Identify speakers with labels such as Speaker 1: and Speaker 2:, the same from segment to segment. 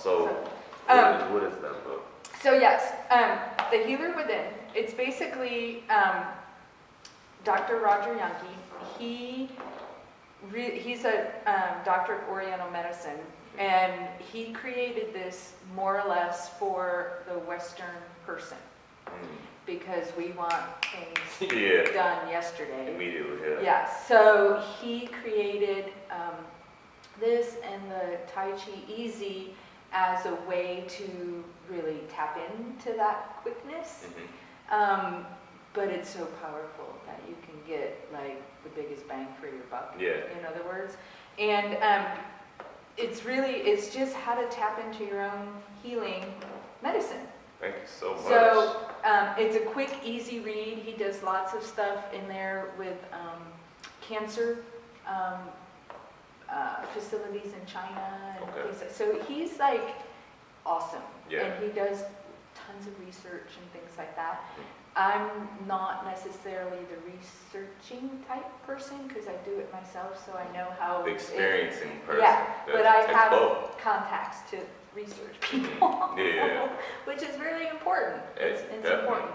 Speaker 1: What is that book?
Speaker 2: So yes, The Healer Within. It's basically Dr. Roger Youngke. He's a doctor of Oriental medicine, and he created this more or less for the Western person because we want things done yesterday.
Speaker 1: Immediately, yeah.
Speaker 2: Yeah, so he created this and the Tai Chi Easy as a way to really tap into that quickness. But it's so powerful that you can get like the biggest bang for your buck, in other words. And it's just how to tap into your own healing medicine.
Speaker 1: Thank you so much.
Speaker 2: So it's a quick, easy read. He does lots of stuff in there with cancer facilities in China and things like, so he's like awesome. And he does tons of research and things like that. I'm not necessarily the researching type person because I do it myself, so I know how
Speaker 1: the experiencing person.
Speaker 2: Yeah, but I have contacts to research people, which is really important. It's important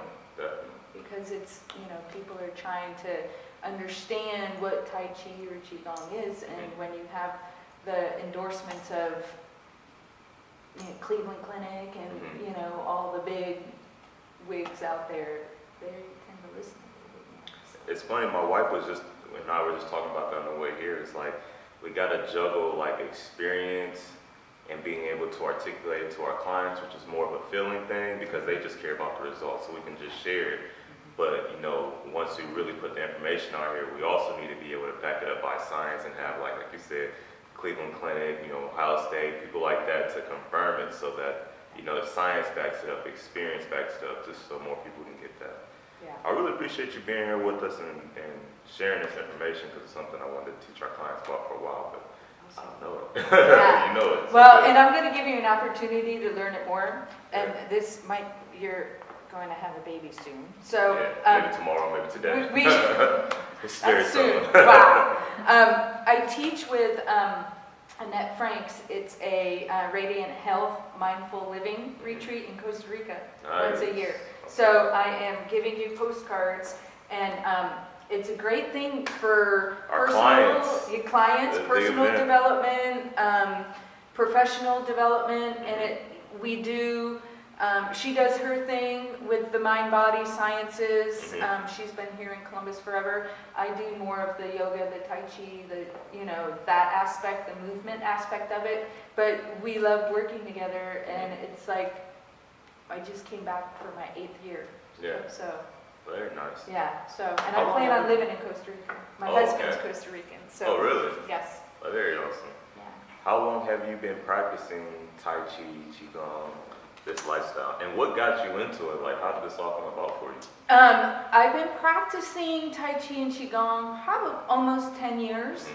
Speaker 2: because it's, people are trying to understand what Tai Chi or Qigong is, and when you have the endorsements of Cleveland Clinic and all the big wigs out there, they tend to listen a little bit more. So.
Speaker 1: It's funny, my wife was just, when I was just talking about that on the way here, it's like we got to juggle like experience and being able to articulate it to our clients, which is more of a feeling thing because they just care about the results, so we can just share it. But once we really put the information out here, we also need to be able to back it up by science and have like you said, Cleveland Clinic, Ohio State, people like that to confirm it so that if science backs it up, experience backs it up, just so more people can get that.
Speaker 2: Yeah.
Speaker 1: I really appreciate you being here with us and sharing this information because it's something I wanted to teach our clients about for a while, but I don't know it.
Speaker 2: Yeah.
Speaker 1: You know it.
Speaker 2: Well, and I'm going to give you an opportunity to learn it more, and you're going to have a baby soon. So
Speaker 1: maybe tomorrow, maybe today. It's very
Speaker 2: soon.
Speaker 1: soon.
Speaker 2: Wow. I teach with Annette Franks. It's a Radiant Health Mindful Living retreat in Costa Rica once a year. So I am giving you postcards, and it's a great thing for
Speaker 1: our
Speaker 2: clients, personal development, professional development, and we do. She does her thing with the mind-body sciences. She's been here in Columbus forever. I do more of the yoga, the Tai Chi, that aspect, the movement aspect of it. But we love working together, and it's like I just came back for my 8th year.
Speaker 1: Yeah.
Speaker 2: So.
Speaker 1: Very nice.
Speaker 2: Yeah. So, and I plan on living in Costa Rica. My husband's Costa Rican. So.
Speaker 1: Oh, really?
Speaker 2: Yes.
Speaker 1: Oh, very awesome.
Speaker 2: Yeah.
Speaker 1: How long have you been practicing Tai Chi, Qigong, this lifestyle, and what got you into it? Like, how did this all come about for you?
Speaker 2: I've been practicing Tai Chi and Qigong probably almost 10 years.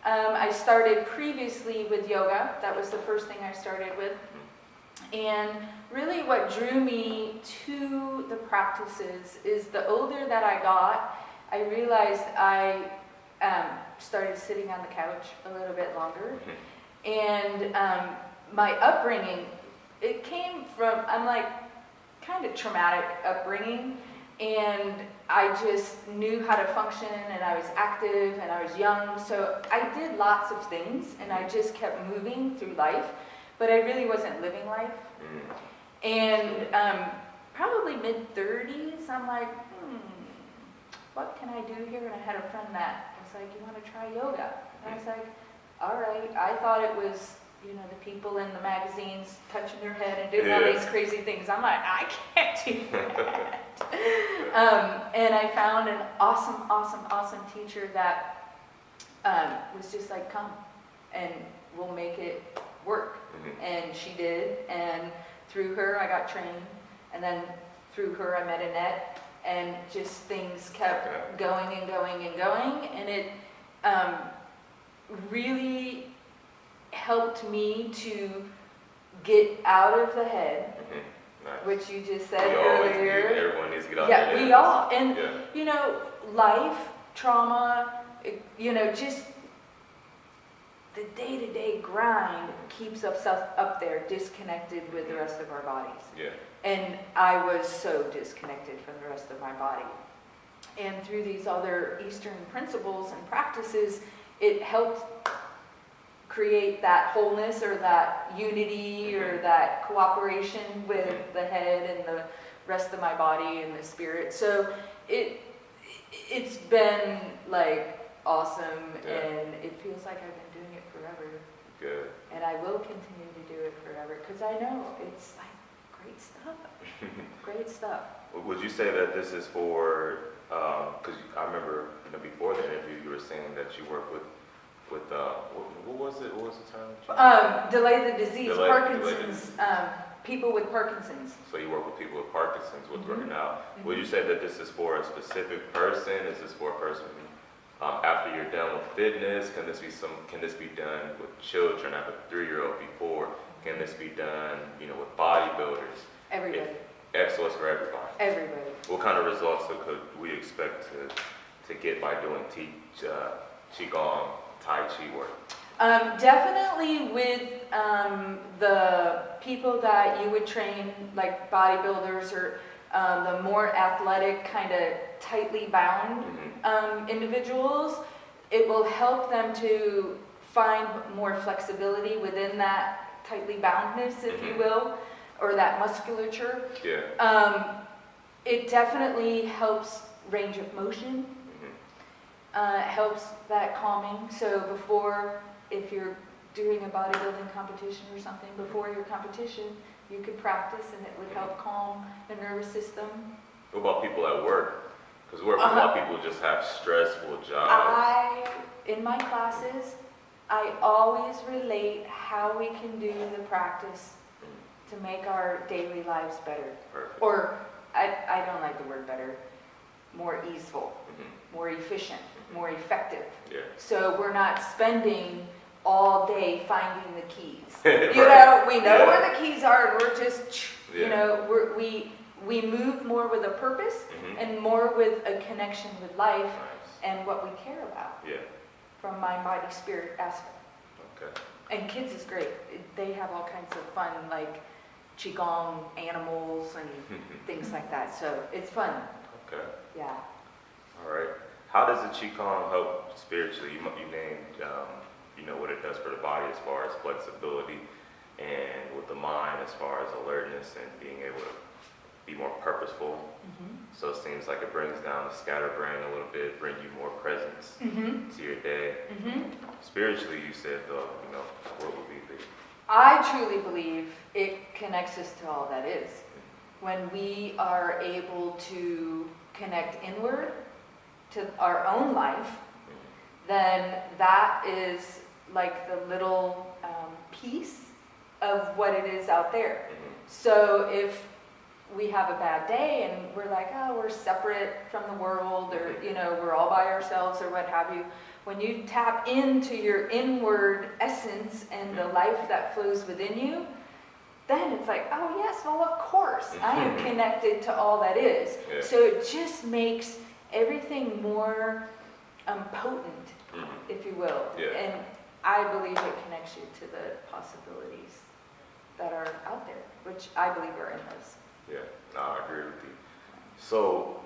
Speaker 2: I started previously with yoga. That was the first thing I started with. And really what drew me to the practices is the older that I got, I realized I started sitting on the couch a little bit longer. And my upbringing, it came from, I'm like kind of traumatic upbringing, and I just knew how to function, and I was active, and I was young, so I did lots of things, and I just kept moving through life, but I really wasn't living life. And probably mid-30s, I'm like, what can I do here? And I had a friend that was like, you want to try yoga? And I was like, all right. I thought it was the people in the magazines touching their head and doing all these crazy things. I'm like, I can't do that. And I found an awesome teacher that was just like, come and we'll make it work. And she did. And through her, I got trained. And then through her, I met Annette. And just things kept going and going and going. And it really helped me to get out of the head, nice. Which you just said earlier.
Speaker 1: Everyone needs to get out of their head.
Speaker 2: Yeah, we all. And, life, trauma, just the day-to-day grind keeps us up there disconnected with the rest of our bodies.
Speaker 1: Yeah.
Speaker 2: And I was so disconnected from the rest of my body. And through these other Eastern principles and practices, it helped create that wholeness or that unity or that cooperation with the head and the rest of my body and the spirit. So it's been like awesome, and it feels like I've been doing it forever.
Speaker 1: Good.
Speaker 2: And I will continue to do it forever because I know it's like great stuff. Great stuff.
Speaker 1: Would you say that this is for, because I remember, before the interview, you were saying that you work with what was it? What was the term?
Speaker 2: Delay the disease,
Speaker 1: Delay
Speaker 2: Parkinson's, people with Parkinson's.
Speaker 1: So you work with people with Parkinson's, with working out.
Speaker 2: Mhm.
Speaker 1: Would you say that this is for a specific person? Is this for a person after you're done with fitness? Can this be done with children? I have a 3-year-old before. Can this be done, with bodybuilders?
Speaker 2: Everybody.
Speaker 1: Excellence for everybody.
Speaker 2: Everybody.
Speaker 1: What kind of results could we expect to get by doing Qigong, Tai Chi work?
Speaker 2: Definitely with the people that you would train, like bodybuilders or the more athletic, kind of tightly bound individuals, it will help them to find more flexibility within that tightly boundness, if you will, or that musculature.
Speaker 1: Yeah.
Speaker 2: It definitely helps range of motion. Helps that calming. So before, if you're doing a bodybuilding competition or something, before your competition, you could practice and it would help calm the nervous system.
Speaker 1: What about people at work? Because a lot of people just have stressful jobs.
Speaker 2: In my classes, I always relate how we can do the practice to make our daily lives better.
Speaker 1: Perfect.
Speaker 2: Or, I don't like the word better, more easeful, more efficient, more effective.
Speaker 1: Yeah.
Speaker 2: So we're not spending all day finding the keys.
Speaker 1: Right.
Speaker 2: We know where the keys are, and we're just, we move more with a purpose and more with a connection with life.
Speaker 1: Nice.
Speaker 2: And what we care about.
Speaker 1: Yeah.
Speaker 2: From mind, body, spirit aspect.
Speaker 1: Okay.
Speaker 2: And kids is great. They have all kinds of fun, like Qigong animals and things like that. So it's fun.
Speaker 1: Okay.
Speaker 2: Yeah.
Speaker 1: All right. How does the Qigong help spiritually? You named, what it does for the body as far as flexibility, and with the mind as far as alertness and being able to be more purposeful. So it seems like it brings down the scatterbrain a little bit, bring you more presence to your day. Spiritually, you said, though, what would be the...
Speaker 2: I truly believe it connects us to all that is. When we are able to connect inward to our own life, then that is like the little piece of what it is out there. So if we have a bad day and we're like, oh, we're separate from the world, or, we're all by ourselves or what have you, when you tap into your inward essence and the life that flows within you, then it's like, oh yes, well of course, I am connected to all that is.
Speaker 1: Yeah.
Speaker 2: So it just makes everything more potent, if you will.
Speaker 1: Yeah.
Speaker 2: And I believe it connects you to the possibilities that are out there, which I believe are endless.
Speaker 1: Yeah, no, I agree with you. So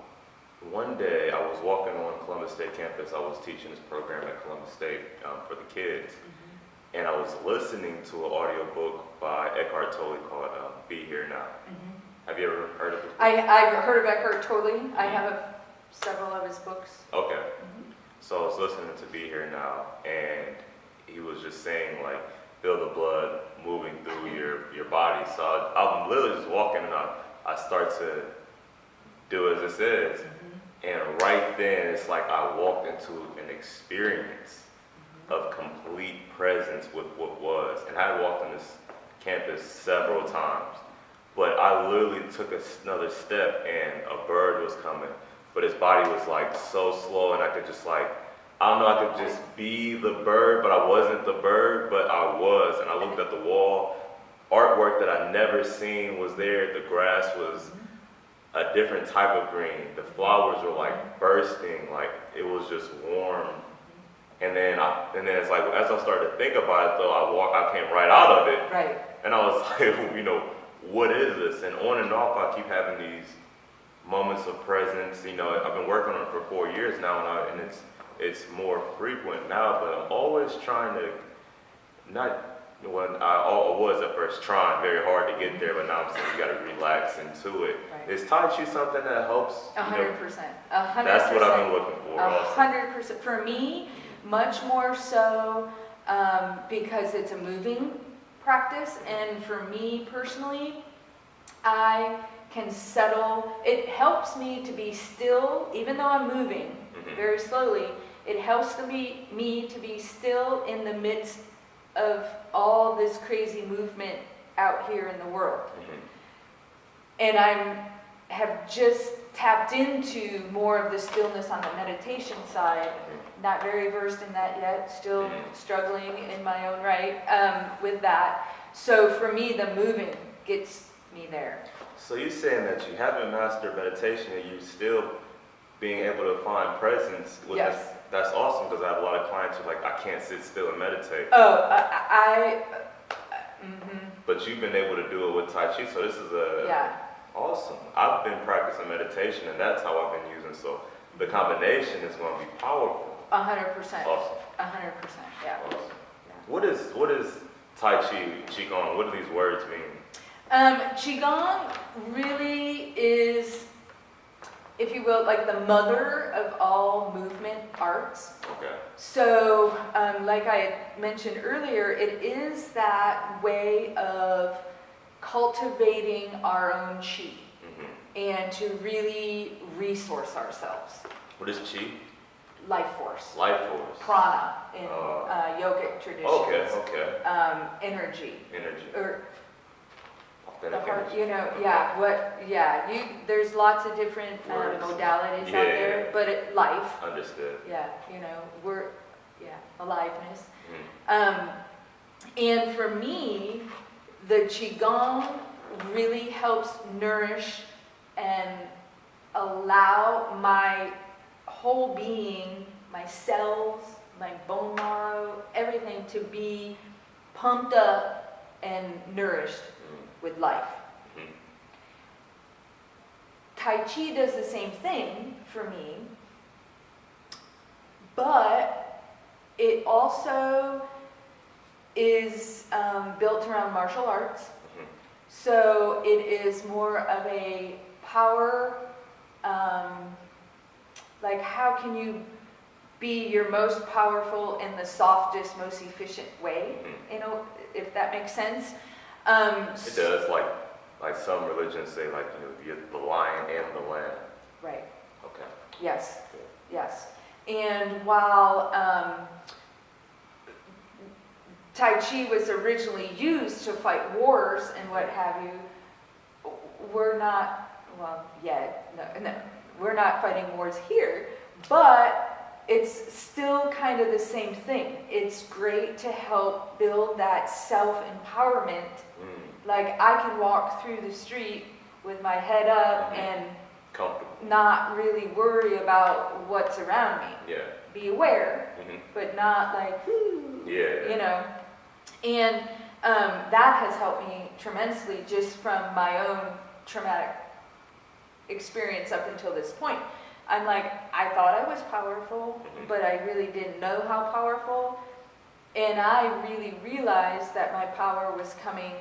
Speaker 1: one day I was walking on Columbus State campus. I was teaching this program at Columbus State for the kids. And I was listening to an audio book by Eckhart Tolle called Be Here Now. Have you ever heard of it?
Speaker 2: I've heard of Eckhart Tolle. I have several of his books.
Speaker 1: Okay. So I was listening to Be Here Now, and he was just saying, like, feel the blood moving through your body. So I'm literally just walking, and I start to do as it says. And right then, it's like I walked into an experience of complete presence with what was. And I had walked on this campus several times, but I literally took another step and a bird was coming, but his body was like so slow, and I could just like, I don't know, I could just be the bird, but I wasn't the bird, but I was. And I looked at the wall, artwork that I never seen was there. The grass was a different type of green. The flowers were like bursting, like it was just warm. And then it's like, as I started to think about it though, I came right out of it.
Speaker 2: Right.
Speaker 1: And I was like, what is this? And on and off, I keep having these moments of presence. I've been working on it for 4 years now, and it's more frequent now, but I'm always trying to, I was at first trying very hard to get there, but now I'm saying you gotta relax into it.
Speaker 2: Right.
Speaker 1: Is Tai Chi something that helps?
Speaker 2: 100%. 100%.
Speaker 1: That's what I've been looking for.
Speaker 2: 100%. For me, much more so because it's a moving practice, and for me personally, I can settle. It helps me to be still, even though I'm moving very slowly. It helps me to be still in the midst of all this crazy movement out here in the world. And have just tapped into more of the stillness on the meditation side. Not very versed in that yet, still struggling in my own right with that. So for me, the moving gets me there.
Speaker 1: So you're saying that you haven't mastered meditation and you still being able to find presence with
Speaker 2: Yes.
Speaker 1: this. That's awesome, because I have a lot of clients who are like, I can't sit still and meditate.
Speaker 2: Oh,
Speaker 1: But you've been able to do it with Tai Chi, so this is awesome. I've been practicing meditation, and that's how I've been using. So the combination is going to be powerful.
Speaker 2: 100%.
Speaker 1: Awesome.
Speaker 2: 100%. Yeah.
Speaker 1: Awesome. What is Tai Chi, Qigong? What do these words mean?
Speaker 2: Qigong really is, if you will, like the mother of all movement arts.
Speaker 1: Okay.
Speaker 2: So, like I mentioned earlier, it is that way of cultivating our own chi and to really resource ourselves.
Speaker 1: What is Chi?
Speaker 2: Life force.
Speaker 1: Life force.
Speaker 2: Prana in yogic traditions.
Speaker 1: Okay.
Speaker 2: Energy.
Speaker 1: Energy.
Speaker 2: Or
Speaker 1: Authentic
Speaker 2: the heart,
Speaker 1: energy.
Speaker 2: there's lots of different
Speaker 1: Words.
Speaker 2: modalities out there, but life.
Speaker 1: Understood.
Speaker 2: Aliveness. And for me, the Qigong really helps nourish and allow my whole being, my cells, my bone marrow, everything to be pumped up and nourished with life. Tai Chi does the same thing for me, but it also is built around martial arts. So it is more of a power, like how can you be your most powerful in the softest, most efficient way, if that makes sense.
Speaker 1: It does, like some religions say, you're the lion and the lamb.
Speaker 2: Right.
Speaker 1: Okay.
Speaker 2: Yes.
Speaker 1: Good.
Speaker 2: Yes. And while Tai Chi was originally used to fight wars and what have you, we're not fighting wars here, but it's still kind of the same thing. It's great to help build that self-empowerment. Like I can walk through the street with my head up and
Speaker 1: comfortable,
Speaker 2: not really worry about what's around me.
Speaker 1: Yeah.
Speaker 2: Be aware, but not like, And that has helped me tremendously just from my own traumatic experience up until this point. I'm like, I thought I was powerful, but I really didn't know how powerful. And I really realized that my power was coming,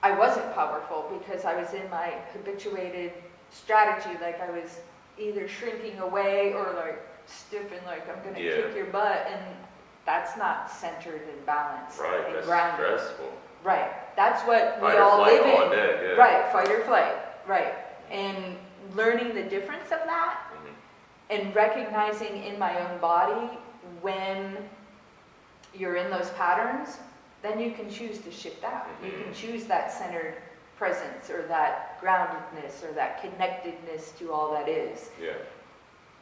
Speaker 2: I wasn't powerful because I was in my habituated strategy, like I was either shrinking away or like stiffing, like I'm going to kick your butt, and that's not centered and balanced and
Speaker 1: that's
Speaker 2: grounded.
Speaker 1: stressful.
Speaker 2: Right, that's what we
Speaker 1: Fight or
Speaker 2: all
Speaker 1: flight
Speaker 2: live in.
Speaker 1: all day,
Speaker 2: Right, fight or flight, right. And learning the difference of that and recognizing in my own body when you're in those patterns, then you can choose to shift out. You can choose that centered presence or that groundedness or that connectedness to all that is.
Speaker 1: Yeah.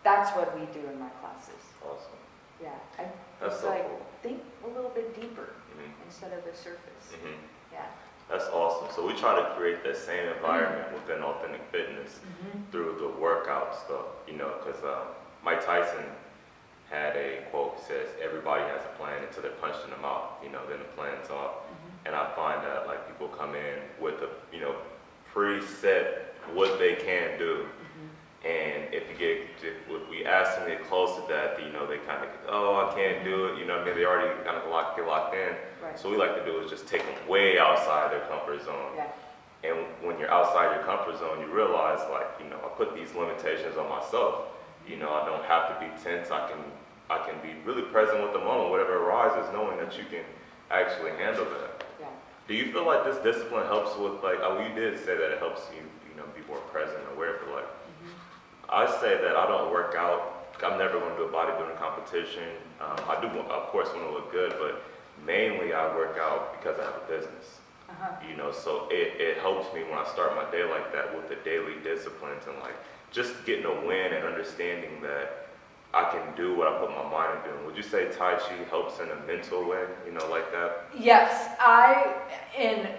Speaker 2: That's what we do in my classes.
Speaker 1: Awesome.
Speaker 2: Yeah.
Speaker 1: That's
Speaker 2: It's
Speaker 1: so
Speaker 2: like,
Speaker 1: cool.
Speaker 2: think a little bit deeper instead of the surface. Yeah.
Speaker 1: That's awesome. So we try to create that same environment within Authentic Fitness through the workout stuff, because Mike Tyson had a quote that says, everybody has a plan until they're punched in the mouth, you know, then the plan's off. And I find that like people come in with a, you know, preset what they can do. And if we ask them to get close to that, you know, they kind of, oh, I can't do it, you know what I mean? They already kind of get locked in.
Speaker 2: Right.
Speaker 1: So what we like to do is just take them way outside their comfort zone.
Speaker 2: Yeah.
Speaker 1: And when you're outside your comfort zone, you realize, like, you know, I put these limitations on myself. You know, I don't have to be tense. I can be really present with the moment, whatever arises, knowing that you can actually handle that.
Speaker 2: Yeah.
Speaker 1: Do you feel like this discipline helps with, like, you did say that it helps you, you know, be more present and aware, but like, I say that I don't work out. I'm never going to do a bodybuilding competition. I do, of course, want to look good, but mainly I work out because I have a business. You know, so it helps me when I start my day like that with the daily disciplines and like just getting a win and understanding that I can do what I put my mind to doing. Would you say Tai Chi helps in a mental way, you know, like that?
Speaker 2: Yes, and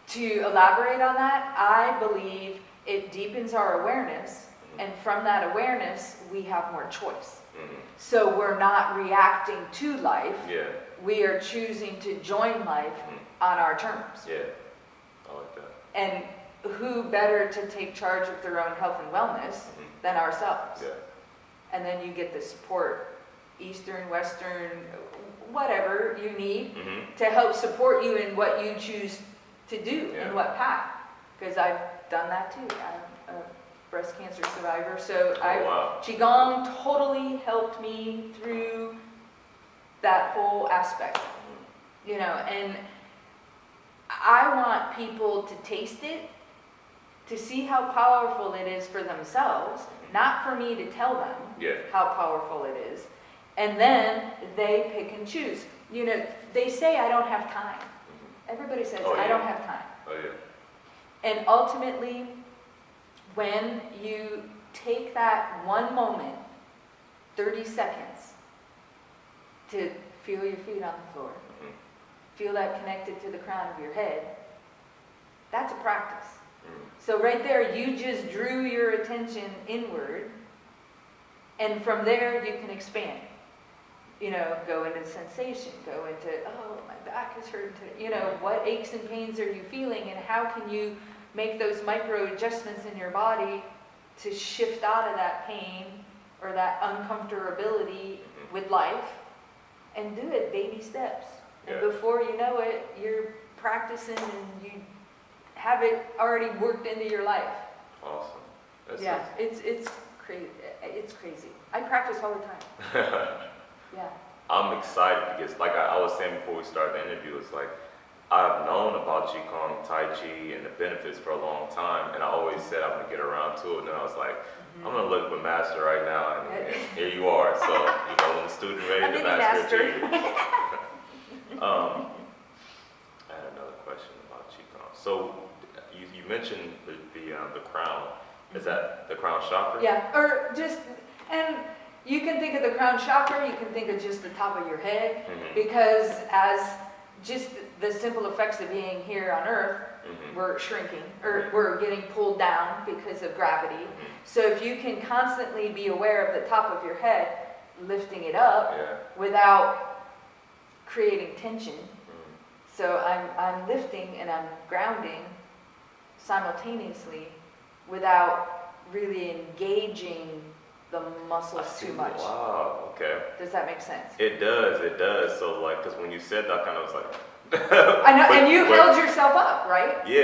Speaker 2: to elaborate on that, I believe it deepens our awareness, and from that awareness, we have more choice. So we're not reacting to life.
Speaker 1: Yeah.
Speaker 2: We are choosing to join life on our terms.
Speaker 1: Yeah, I like that.
Speaker 2: And who better to take charge of their own health and wellness than ourselves?
Speaker 1: Yeah.
Speaker 2: And then you get the support, Eastern, Western, whatever you need to help support you in what you choose to do and what path. Because I've done that too. I'm a breast cancer survivor, so Qigong totally helped me through that whole aspect. You know, and I want people to taste it, to see how powerful it is for themselves, not for me to tell them how powerful it is. And then they pick and choose. You know, they say I don't have time. Everybody says I don't have time.
Speaker 1: Oh, yeah.
Speaker 2: And ultimately, when you take that one moment, 30 seconds, to feel your feet on the floor, feel that connected to the crown of your head, that's a practice. So right there, you just drew your attention inward, and from there you can expand. You know, go into sensation, go into, oh, my back is hurting today. You know, what aches and pains are you feeling, and how can you make those micro adjustments in your body to shift out of that pain or that uncomfortability with life, and do it baby steps. And before you know it, you're practicing and you have it already worked into your life.
Speaker 1: Awesome.
Speaker 2: It's crazy. It's crazy. I practice all the time.
Speaker 1: I'm excited because, like I was saying before we started the interview, it's like I've known about Qigong, Tai Chi, and the benefits for a long time, and I always said I'm gonna get around to it. And then I was like, I'm gonna look for master right now, and here you are. So you know, when the student ready, the master achieves. I had another question about Qigong. So you mentioned the crown. Is that the crown chakra?
Speaker 2: Yeah, or just, and you can think of the crown chakra, you can think of just the top of your head, because as just the simple effects of being here on Earth, we're shrinking, or we're getting pulled down because of gravity. So if you can constantly be aware of the top of your head, lifting it up without creating tension. So I'm lifting and I'm grounding simultaneously without really engaging the muscles too much.
Speaker 1: Wow, okay.
Speaker 2: Does that make sense?
Speaker 1: It does. So like, because when you said that, I kind of was like,
Speaker 2: I know, and you held yourself up, right?
Speaker 1: Yeah,